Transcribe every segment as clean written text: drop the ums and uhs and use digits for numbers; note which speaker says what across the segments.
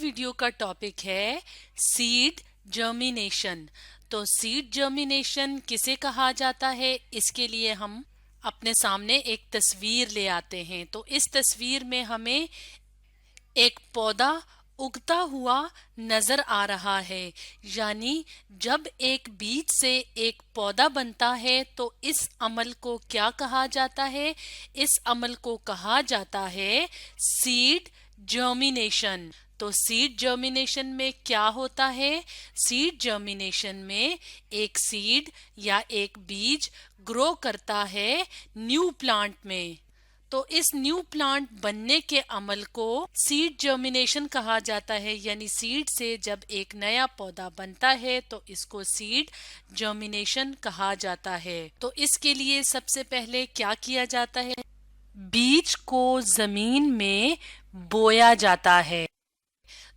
Speaker 1: Video का topic है seed germination. तो सीड जर्मिनेशन किसे कहा जाता है, इसके लिए हम अपने सामने एक तस्वीर ले आते हैं। तो इस तस्वीर में हमें एक पौधा उगता हुआ नजर आ रहा है। यानी जब एक बीज से एक पौधा बनता है तो इस अमल को क्या कहा जाता है? इस अमल को कहा जाता है सीड जर्मिनेशन। तो सीड जर्मिनेशन में क्या होता है? सीड जर्मिनेशन में एक सीड या एक बीज ग्रो करता है न्यू प्लांट में। तो इस न्यू प्लांट बनने के अमल को सीड जर्मिनेशन कहा जाता है। यानी सीड से जब एक नया पौधा बनता है तो इसको सीड जर्मिनेशन कहा जाता है। तो इसके लिए सबसे पहले क्या किया जाता है? बीज को जमीन में बोया जाता है।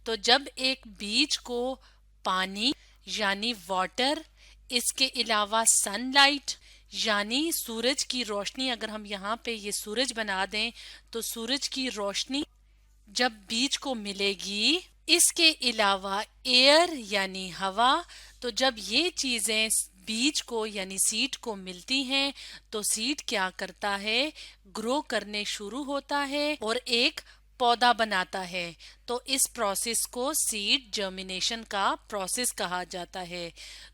Speaker 1: तो जब एक बीज को पानी यानी वाटर, इसके अलावा सनलाइट यानी सूरज की रोशनी, अगर हम यहाँ पे ये सूरज बना दें तो सूरज की रोशनी जब बीज को मिलेगी, इसके अलावा एयर यानी हवा, तो जब ये चीजें बीज को यानी सीड को मिलती हैं तो सीड क्या करता है? ग्रो करने शुरू होता है और एक पौधा बनाता है। तो इस प्रोसेस को सीड जर्मिनेशन का प्रोसेस कहा जाता है।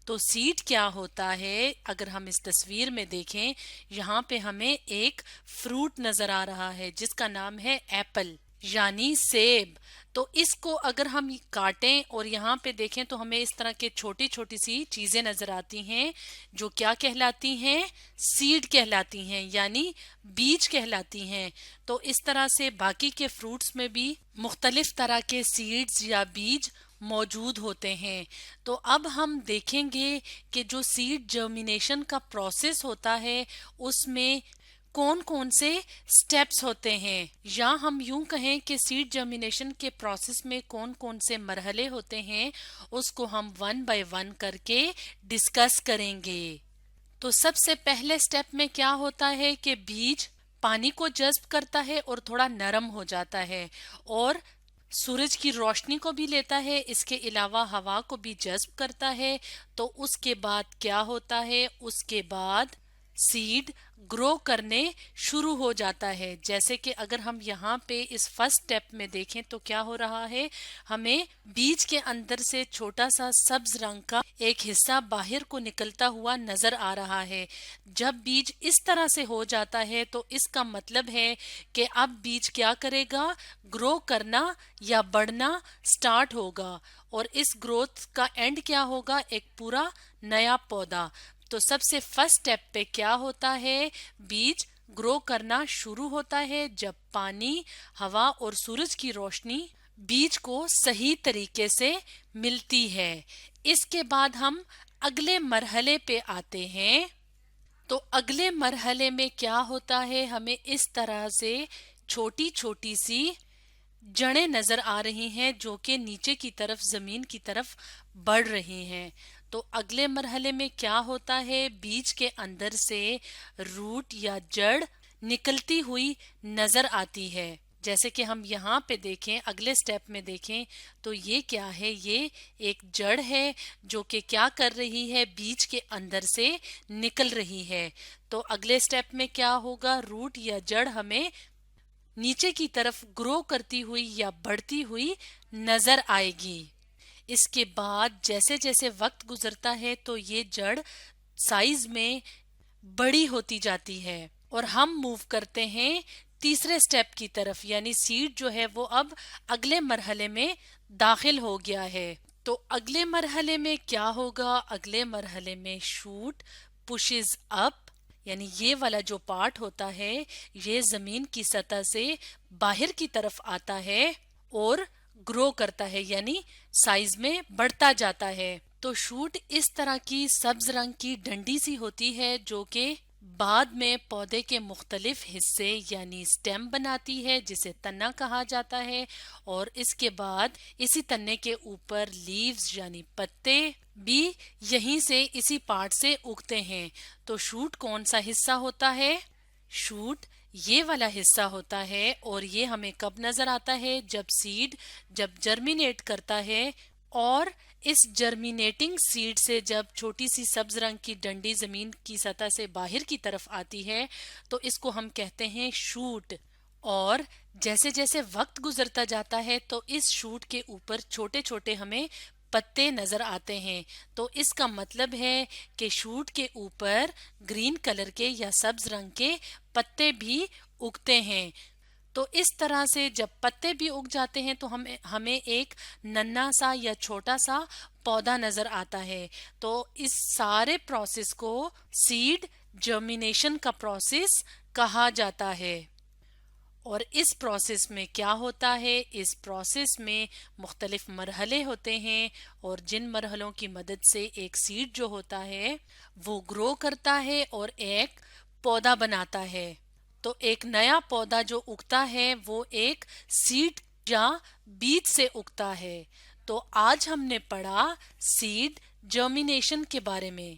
Speaker 1: तो सीड क्या होता है? अगर हम इस तस्वीर में देखें, यहाँ पे हमें एक फ्रूट नजर आ रहा है जिसका नाम है एप्पल यानी सेब। तो इसको अगर हम काटें और यहाँ पे देखें तो हमें इस तरह के छोटी छोटी सी चीजें नजर आती हैं जो क्या कहलाती हैं? सीड कहलाती हैं यानी बीज कहलाती हैं। तो इस तरह से बाकी के फ्रूट्स में भी मुख्तलिफ तरह के सीड्स या बीज मौजूद होते हैं। तो अब हम देखेंगे कि जो सीड जर्मिनेशन का प्रोसेस होता है उसमें कौन कौन से स्टेप्स होते हैं, या हम यूं कहें कि सीड जर्मिनेशन के प्रोसेस में कौन कौन से मरहले होते हैं, उसको हम वन बाय वन करके डिस्कस करेंगे। तो सबसे पहले स्टेप में क्या होता है कि बीज पानी को जज्ब करता है और थोड़ा नरम हो जाता है और सूरज की रोशनी को भी लेता है, इसके अलावा हवा को भी जज्ब करता है। तो उसके बाद क्या होता है? उसके बाद सीड ग्रो करने शुरू हो जाता है। जैसे कि अगर हम यहाँ पे इस फर्स्ट स्टेप में देखें तो क्या हो रहा है? हमें बीज के अंदर से छोटा सा सब्ज रंग का एक हिस्सा बाहर को निकलता हुआ नजर आ रहा है। जब बीज इस तरह से हो जाता है तो इसका मतलब है कि अब बीज क्या करेगा? ग्रो करना या बढ़ना स्टार्ट होगा और इस ग्रोथ का एंड क्या होगा? एक पूरा नया पौधा। तो सबसे फर्स्ट स्टेप पे क्या होता है? बीज ग्रो करना शुरू होता है जब पानी, हवा और सूरज की रोशनी बीज को सही तरीके से मिलती है। इसके बाद हम अगले मरहले पे आते हैं। तो अगले मरहले में क्या होता है? हमें इस तरह से छोटी छोटी सी जड़ें नजर आ रही हैं जो कि नीचे की तरफ जमीन की तरफ बढ़ रही हैं। तो अगले मरहले में क्या होता है? बीज के अंदर से रूट या जड़ निकलती हुई नजर आती है। जैसे कि हम यहाँ पे देखें, अगले स्टेप में देखें तो ये क्या है? ये एक जड़ है जो कि क्या कर रही है? बीज के अंदर से निकल रही है। तो अगले स्टेप में क्या होगा? रूट या जड़ हमें नीचे की तरफ ग्रो करती हुई या बढ़ती हुई नजर आएगी। इसके बाद जैसे जैसे वक्त गुजरता है तो ये जड़ साइज में बड़ी होती जाती है और हम मूव करते हैं तीसरे स्टेप की तरफ, यानी सीड जो है वो अब अगले मरहले में दाखिल हो गया है। तो अगले मरहले में क्या होगा? अगले मरहले में शूट पुशेस अप, यानी ये वाला जो पार्ट होता है ये जमीन की सतह से बाहर की तरफ आता है और ग्रो करता है यानी साइज में बढ़ता जाता है। तो शूट इस तरह की सब्ज रंग की डंडी सी होती है जो कि बाद में पौधे के मुख्तलिफ हिस्से यानी स्टेम बनाती है जिसे तना कहा जाता है, और इसके बाद इसी तन्ने के ऊपर लीव्स यानी पत्ते भी यहीं से इसी पार्ट से उगते हैं। तो शूट कौन सा हिस्सा होता है? शूट یہ والا حصہ ہوتا ہے اور یہ ہمیں کب نظر آتا ہے؟ جب سیڈ جب جرمینیٹ کرتا ہے اور اس جرمینیٹنگ سیڈ سے جب چھوٹی سی سبز رنگ کی ڈنڈی زمین کی سطح سے باہر کی طرف آتی ہے تو اس کو ہم کہتے ہیں شوٹ. اور جیسے جیسے وقت گزرتا جاتا ہے تو اس شوٹ کے اوپر چھوٹے چھوٹے ہمیں پتے نظر آتے ہیں. تو اس کا مطلب ہے کہ شوٹ کے اوپر گرین کلر کے یا سبز رنگ کے پتے بھی اگتے ہیں. تو اس طرح سے جب پتے بھی اگ جاتے ہیں تو ہمیں ایک ننا سا یا چھوٹا سا پودا نظر آتا ہے. تو اس سارے پروسیس کو سیڈ جرمینیشن کا پروسیس کہا جاتا ہے. اور اس پروسیس میں کیا ہوتا ہے؟ اس پروسیس میں مختلف مرحلے ہوتے ہیں اور جن مرحلوں کی مدد سے ایک سیڈ جو ہوتا ہے وہ گرو کرتا ہے اور ایک پودا بناتا ہے. تو ایک نیا پودا جو اگتا ہے وہ ایک سیڈ یا بیج سے اگتا ہے. تو آج ہم نے پڑھا سیڈ جرمینیشن کے بارے میں.